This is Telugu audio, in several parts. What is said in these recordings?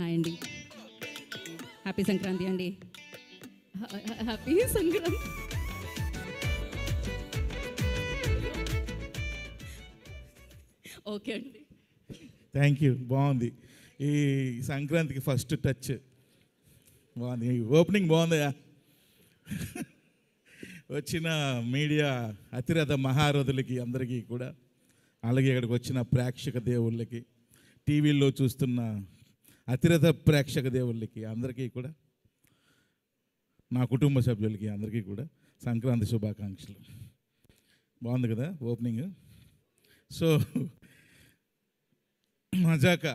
హాయ్ అండి, హ్యాపీ సంక్రాంతి అండి. హ్యాపీ సంక్రాంతి. ఓకే అండి, థ్యాంక్ యూ. బాగుంది. ఈ సంక్రాంతికి ఫస్ట్ టచ్ బాగుంది. ఓపెనింగ్ బాగుందయా. వచ్చిన మీడియా అతిరథ మహారథులకి అందరికీ కూడా, అలాగే ఇక్కడికి వచ్చిన ప్రేక్షక దేవుళ్ళకి, టీవీల్లో చూస్తున్న అతిరథ ప్రేక్షక దేవుళ్ళకి అందరికీ కూడా, నా కుటుంబ సభ్యులకి అందరికీ కూడా సంక్రాంతి శుభాకాంక్షలు. బాగుంది కదా ఓపెనింగ్. సో మజాక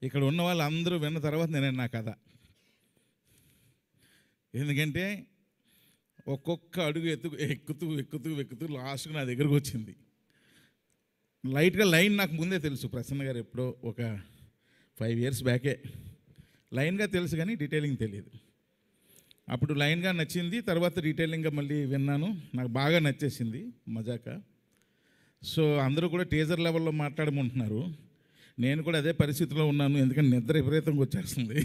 ఇక్కడ ఉన్న వాళ్ళందరూ విన్న తర్వాత నేను నా కథ, ఎందుకంటే ఒక్కొక్క అడుగు ఎక్కుతూ లాస్ట్గా నా దగ్గరకు వచ్చింది. లైట్గా లైన్ నాకు ముందే తెలుసు. ప్రసన్న గారు ఎప్పుడో ఒక 5 years బ్యాకే లైన్గా తెలుసు, కానీ డీటెయిలింగ్ తెలియదు. అప్పుడు లైన్గా నచ్చింది, తర్వాత డీటెయిలింగ్గా మళ్ళీ విన్నాను, నాకు బాగా నచ్చేసింది మజాక. సో అందరూ కూడా టీజర్ లెవెల్లో మాట్లాడమంటున్నారు. నేను కూడా అదే పరిస్థితిలో ఉన్నాను, ఎందుకంటే నిద్ర విపరీతంగా వచ్చేస్తుంది.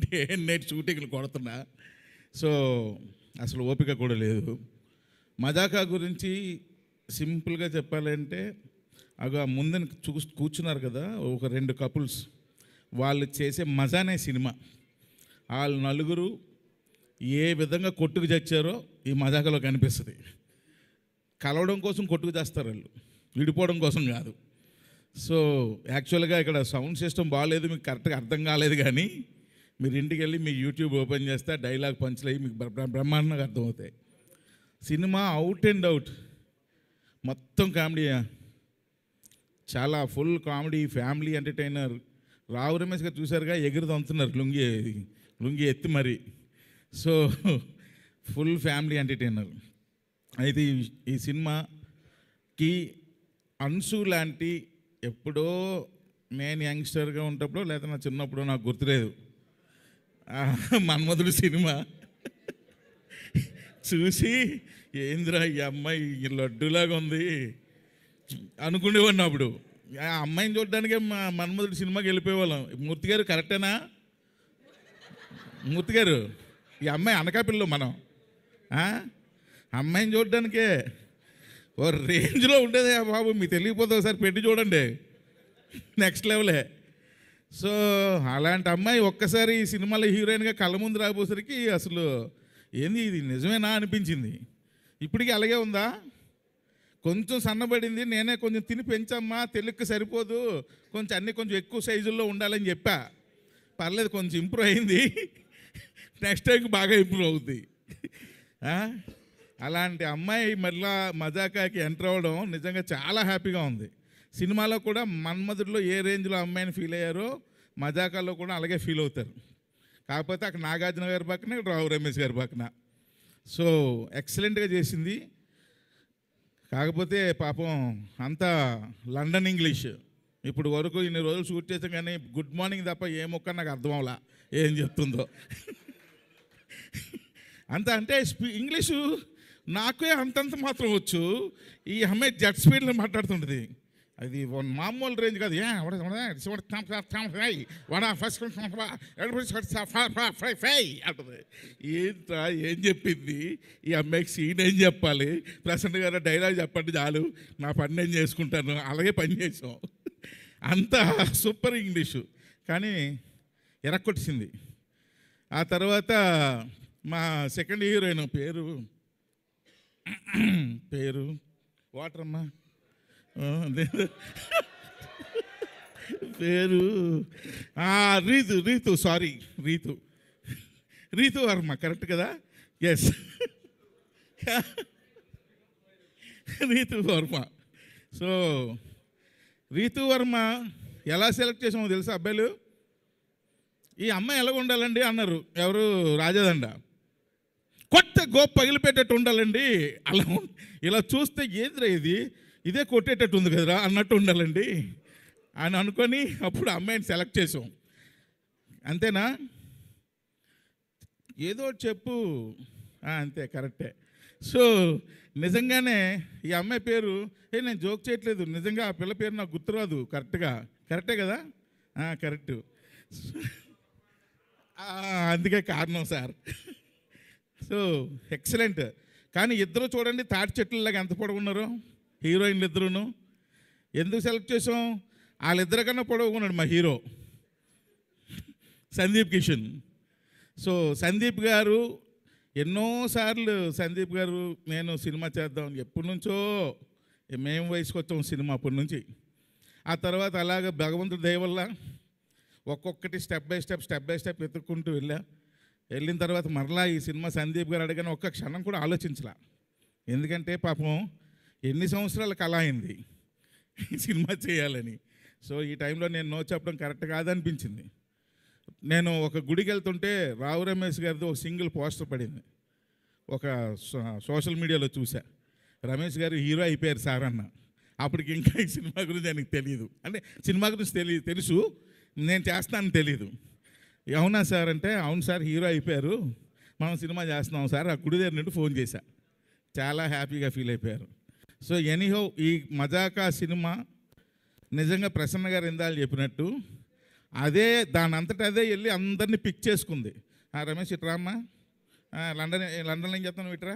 డే నైట్ షూటింగ్లు కొడుతున్నా, సో అసలు ఓపిక కూడా లేదు. మజాకా గురించి సింపుల్గా చెప్పాలంటే, ముందని కూర్చున్నారు కదా ఒక 2 కపుల్స్, వాళ్ళు చేసే మజానే సినిమా. వాళ్ళు నలుగురు ఏ విధంగా కొట్టుకు చచ్చారో ఈ మజాకలో కనిపిస్తుంది. కలవడం కోసం కొట్టుకు చేస్తారు వాళ్ళు, విడిపోవడం కోసం కాదు. సో యాక్చువల్గా ఇక్కడ సౌండ్ సిస్టమ్ బాగాలేదు, మీకు కరెక్ట్గా అర్థం కాలేదు, కానీ మీరు ఇంటికి వెళ్ళి మీ యూట్యూబ్ ఓపెన్ చేస్తే డైలాగ్ పంచులు అయ్యి మీకు బ్రహ్మాండంగా అర్థమవుతాయి. సినిమా అవుట్ అండ్ అవుట్ మొత్తం కామెడీ, చాలా full comedy, family entertainer. Rao Ramesh గారు చూసారుగా, ఎగురుదంతున్నారు లుంగి ఎత్తి మరి. So full family entertainer. అయితే ఈ సినిమాకి అన్సు లాంటి, ఎప్పుడో నేను యంగ్స్టర్గా ఉన్నప్పుడు లేదా నా చిన్నప్పుడు నాకు గుర్తులేదు, మన్మధుడు సినిమా చూసి ఏంద్రా ఈ అమ్మాయి లడ్డులాగా ఉంది అనుకునేవాడిని. అప్పుడు ఆ అమ్మాయిని చూడడానికే మన్మధుడు సినిమాకి వెళ్ళిపోయేవాళ్ళం. మూర్తి గారు కరెక్టేనా? మూర్తి గారు, ఈ అమ్మాయి అనకాపిల్లో మనం అమ్మాయిని చూడడానికే ఓ రేంజ్లో ఉండేది బాబు. మీకు తెలియకపోతే ఒకసారి పెట్టి చూడండి, నెక్స్ట్ లెవెలే. సో అలాంటి అమ్మాయి ఒక్కసారి ఈ సినిమాలో హీరోయిన్గా కళ్ళ ముందు రాబోసరికి అసలు ఏంది ఇది నిజమేనా అనిపించింది. ఇప్పటికీ అలాగే ఉందా? కొంచెం సన్నబడింది, నేనే కొంచెం తిని పెంచమ్మా, తెలుగుకి సరిపోదు, కొంచెం అన్నీ కొంచెం ఎక్కువ సైజుల్లో ఉండాలని చెప్పా. పర్లేదు, కొంచెం ఇంప్రూవ్ అయింది, నెక్స్ట్ టైంకి బాగా ఇంప్రూవ్ అవుద్ది. అలాంటి అమ్మాయి మళ్ళా మజాకాకి ఎంటర్ అవ్వడం నిజంగా చాలా హ్యాపీగా ఉంది. సినిమాలో కూడా మన్మధుడిలో ఏ రేంజ్లో అమ్మాయిని ఫీల్ అయ్యారో మజాకాలో కూడా అలాగే ఫీల్ అవుతారు. కాకపోతే అక్కడ నాగార్జున గారి పక్కన, ఇక్కడ రావు రమేష్ గారి పక్కన. సో ఎక్సలెంట్గా చేసింది. కాకపోతే పాపం అంతా లండన్ ఇంగ్లీష్. ఇప్పుడు వరకు ఇన్ని రోజులు షూట్ చేసాం, కానీ గుడ్ మార్నింగ్ తప్ప ఏ మొక్క నాకు అర్థం అవలా ఏం చెప్తుందో. అంత అంటే ఇంగ్లీషు నాకే అంతంత మాత్రం వచ్చు. ఈ అమ్మాయి జెట్ స్పీడ్లో మాట్లాడుతుంటుంది. అది మామూలు రేంజ్ కాదు. అంటుంది. ఏంట్రా ఏం చెప్పింది ఈ అమ్మాయికి? సీన్ ఏం చెప్పాలి? ప్రసన్న గారు డైలాగ్ చెప్పండి చాలు, నా పని నేను చేసుకుంటాను. అలాగే పని చేసాం. అంత సూపర్ ఇంగ్లీషు, కానీ ఎరక్కొట్టింది. ఆ తర్వాత మా సెకండ్ హీరోయిన్ పేరు వాటరమ్మా, పేరు రీతు వర్మ, కరెక్ట్ కదా? ఎస్, రీతు వర్మ. సో రీతు వర్మ ఎలా సెలెక్ట్ చేసామో తెలుసా అబ్బాయిలు? ఈ అమ్మాయి ఎలాగ ఉండాలండి అన్నారు ఎవరు, రాజదండ. కొత్త పగిలిపెట్టేట్టు ఉండాలండి. అలా ఇలా చూస్తే ఏదిరా ఇదే కొట్టేటట్టు ఉంది కదరా అన్నట్టు ఉండాలండి అని అనుకొని అప్పుడు అమ్మాయిని సెలెక్ట్ చేసాం. అంతేనా? ఏదో చెప్పు, అంతే, కరెక్టే. సో నిజంగానే ఈ అమ్మాయి పేరు నేను జోక్ చేయట్లేదు, నిజంగా ఆ పిల్ల పేరు నాకు గుర్తురాదు కరెక్ట్గా. కరెక్టే కదా? కరెక్టు. అందుకే కారణం సార్. So excellent. కానీ ఇద్దరు చూడండి తాటి చెట్లలాగా ఎంత పొడవున్నారు హీరోయిన్లు ఇద్దరును. ఎందుకు సెలెక్ట్ చేసాం? వాళ్ళిద్దరికన్నా పొడవుకున్నాడు మా హీరో సందీప్ కిషన్. సో సందీప్ గారు ఎన్నోసార్లు సందీప్ గారు నేను సినిమా చేద్దాం ఎప్పటి నుంచో మేము వయసుకు వచ్చాం సినిమా అప్పటి నుంచి. ఆ తర్వాత అలాగ భగవంతుడి దయ వల్ల ఒక్కొక్కటి స్టెప్ బై స్టెప్ ఎత్తుక్కుంటూ వెళ్ళిన తర్వాత మరలా ఈ సినిమా సందీప్ గారు అడిగిన ఒక్క క్షణం కూడా ఆలోచించలా. ఎందుకంటే పాపం ఎన్ని సంవత్సరాల కళ అయింది ఈ సినిమా చేయాలని. సో ఈ టైంలో నేను నో చెప్పడం కరెక్ట్ కాదనిపించింది. నేను ఒక గుడికి వెళ్తుంటే రావు రమేష్ గారిది ఒక సింగిల్ పోస్టర్ పడింది. ఒక సోషల్ మీడియాలో చూసా, రమేష్ గారు హీరో అయిపోయారు సార్ అన్న. అప్పటికి ఇంకా ఈ సినిమా గురించి ఆయనకు తెలియదు. అంటే సినిమా గురించి తెలుసు, నేను చేస్తానని తెలీదు. అవునా సార్ అంటే, అవును సార్ హీరో అయిపోయారు, మనం సినిమా చేస్తున్నాం సార్. ఆ గుడి దగ్గర నుండి ఫోన్ చేశా. చాలా హ్యాపీగా ఫీల్ అయిపోయారు. సో ఎనీహో ఈ మజాకా సినిమా నిజంగా ప్రసన్న గారు ఇందాలు చెప్పినట్టు అదే దాని అంతటా అదే వెళ్ళి అందరినీ పిక్ చేసుకుంది. రమేష్ ఇట్రామ్మా, లండన్లో ఏం చెప్తాను ఇట్రా,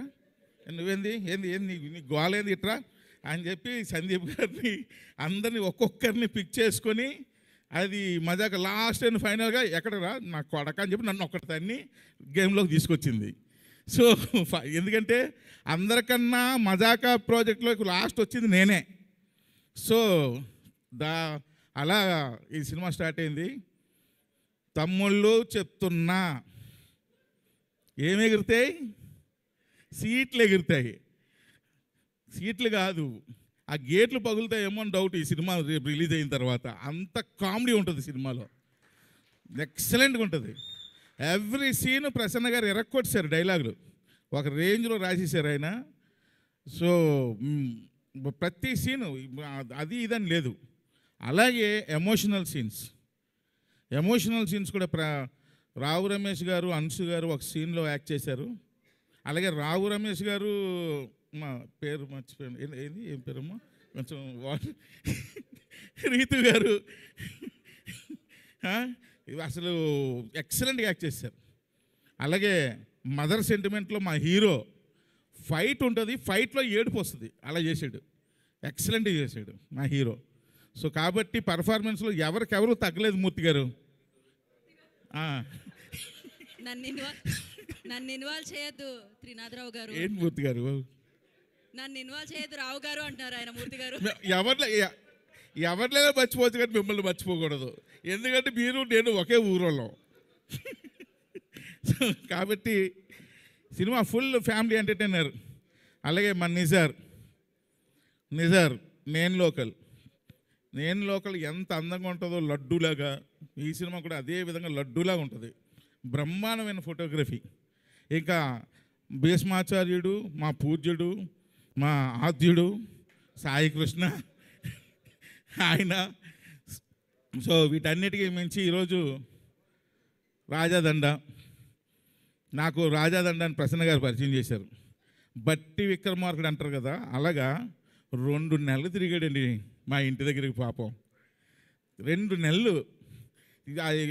నువ్వేంది ఏంది నీ గోలేంది ఇట్రా అని చెప్పి సందీప్ గారిని అందరినీ ఒక్కొక్కరిని పిక్ చేసుకొని అది మజాక లాస్ట్ అండ్ ఫైనల్గా ఎక్కడరా నా కొడక అని చెప్పి నన్ను ఒక్కటిదాన్ని గేమ్లోకి తీసుకొచ్చింది. సో ఎందుకంటే అందరికన్నా మజాకా ప్రాజెక్ట్లోకి లాస్ట్ వచ్చింది నేనే. సో అలా ఈ సినిమా స్టార్ట్ అయింది. తమ్ముళ్ళు చెప్తున్నా, ఏమి ఎగురుతాయి? సీట్లు ఎగురుతాయి. సీట్లు కాదు, ఆ గేట్లు పగులుతాయేమో అని డౌట్ ఈ సినిమా రేపు రిలీజ్ అయిన తర్వాత. అంత కామెడీ ఉంటుంది సినిమాలో, ఎక్సలెంట్గా ఉంటుంది. ఎవ్రీ సీన్ ప్రసన్న గారు ఎరక్కొట్టేశారు, డైలాగులు ఒక రేంజ్లో రాసేసారు ఆయన. సో ప్రతి సీను అది ఇదని లేదు. అలాగే ఎమోషనల్ సీన్స్ కూడా రావు రమేష్ గారు, అంశు గారు ఒక సీన్లో యాక్ట్ చేశారు. అలాగే రావు రమేష్ గారు, మా పేరు మర్చిపోయాను, ఏం పేరమ్మా, కొంచెం రీతు గారు అసలు ఎక్సలెంట్గా యాక్ట్ చేశారు. అలాగే మదర్ సెంటిమెంట్లో మా హీరో ఫైట్ ఉంటుంది, ఫైట్లో ఏడుపు వస్తుంది, అలా చేశాడు, ఎక్సలెంట్గా చేశాడు మా హీరో. సో కాబట్టి పర్ఫార్మెన్స్లో ఎవరికెవరు తగ్గలేదు మూర్తి గారు. నన్ను ఇన్వాల్వ్ చేయొద్దు త్రినాథరావు గారు. ఏంటి మూర్తి గారు, నన్ను ఇన్వాల్వ్ చేయొద్దు రావు గారు అంటున్నారు ఆయన. మూర్తి గారు ఎవరినైనా మర్చిపోవచ్చు కానీ మిమ్మల్ని మర్చిపోకూడదు, ఎందుకంటే మీరు నేను ఒకే ఊరోళ్ళం. కాబట్టి సినిమా ఫుల్ ఫ్యామిలీ ఎంటర్టైనర్. అలాగే మన నిజార్ నేను లోకల్ ఎంత అందంగా ఉంటుందో లడ్డూలాగా, ఈ సినిమా కూడా అదే విధంగా లడ్డూలాగా ఉంటుంది. బ్రహ్మాండమైన ఫోటోగ్రఫీ. ఇంకా భీష్మాచార్యుడు, మా పూజ్యుడు, మా ఆద్యుడు సాయి కృష్ణ ఆయన. సో వీటన్నిటికీ మించి ఈరోజు రాజాదండ, నాకు రాజాదండాన్ని ప్రసన్న గారు పరిచయం చేశారు. బట్టి విక్రమార్కుడు అంటారు కదా, అలాగా 2 నెలలు తిరిగాడండి మా ఇంటి దగ్గరికి. పాపం 2 నెలలు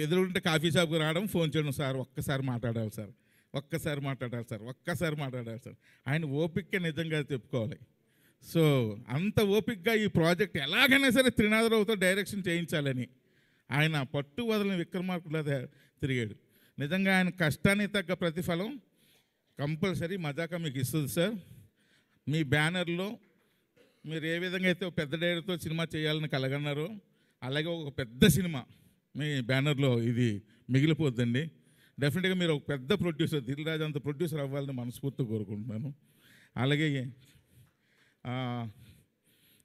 ఎదురుంటే కాఫీ షాప్కి రావడం, ఫోన్ చేయడం, సార్ ఒక్కసారి మాట్లాడాలి సార్, ఒక్కసారి మాట్లాడాలి సార్. ఆయన ఓపిక నిజంగా చెప్పుకోవాలి. సో అంత ఓపికగా ఈ ప్రాజెక్ట్ ఎలాగైనా సరే త్రినాథరావుతో డైరెక్షన్ చేయించాలని ఆయన పట్టు వదలని విక్రమార్కుడు తిరిగాడు. నిజంగా ఆయన కష్టానికి తగ్గ ప్రతిఫలం కంపల్సరీ మజాకా మీకు ఇస్తుంది సార్. మీ బ్యానర్లో మీరు ఏ విధంగా అయితే పెద్ద డైరెక్టర్తో సినిమా చేయాలని కలగన్నారో, అలాగే ఒక పెద్ద సినిమా మీ బ్యానర్లో ఇది మిగిలిపోద్దండి. డెఫినెట్గా మీరు ఒక పెద్ద ప్రొడ్యూసర్, దిల్ రాజు అంత ప్రొడ్యూసర్ అవ్వాలని మనస్ఫూర్తిగా కోరుకుంటున్నాను. అలాగే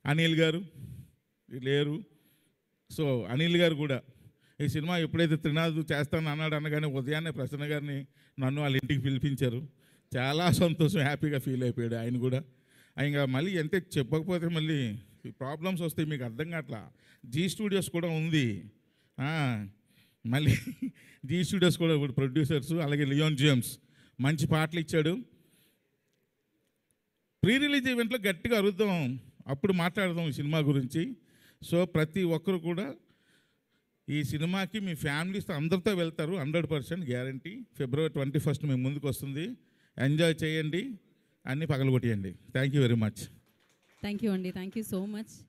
అనిల్ గారు లేరు. సో అనిల్ గారు కూడా ఈ సినిమా ఎప్పుడైతే త్రినాథ్ చేస్తాను అన్నాడు అనగానే ఉదయాన్నే ప్రసన్న గారిని నన్ను వాళ్ళ ఇంటికి పిలిపించారు. చాలా సంతోషం, హ్యాపీగా ఫీల్ అయిపోయాడు ఆయన కూడా. ఇంకా మళ్ళీ ఎంత చెప్పకపోతే మళ్ళీ ప్రాబ్లమ్స్ వస్తాయి, మీకు అర్థం కావట్లా. జీ స్టూడియోస్ కూడా ఉంది, మళ్ళీ జీ స్టూడియోస్ కూడా ఇప్పుడు ప్రొడ్యూసర్స్. అలాగే లియోన్ జేమ్స్ మంచి పాటలు ఇచ్చాడు. ప్రీ రిలీజ్ ఈవెంట్లో గట్టిగా అరుద్దాం, అప్పుడు మాట్లాడదాం ఈ సినిమా గురించి. సో ప్రతి ఒక్కరు కూడా ఈ సినిమాకి మీ ఫ్యామిలీస్తో అందరితో వెళ్తారు, 100% గ్యారంటీ. February 21 మీ ముందుకు వస్తుంది. ఎంజాయ్ చేయండి, అన్నీ పగలగొట్టేయండి. Thank you very much. Thank you అండి, థ్యాంక్ యూ సో మచ్.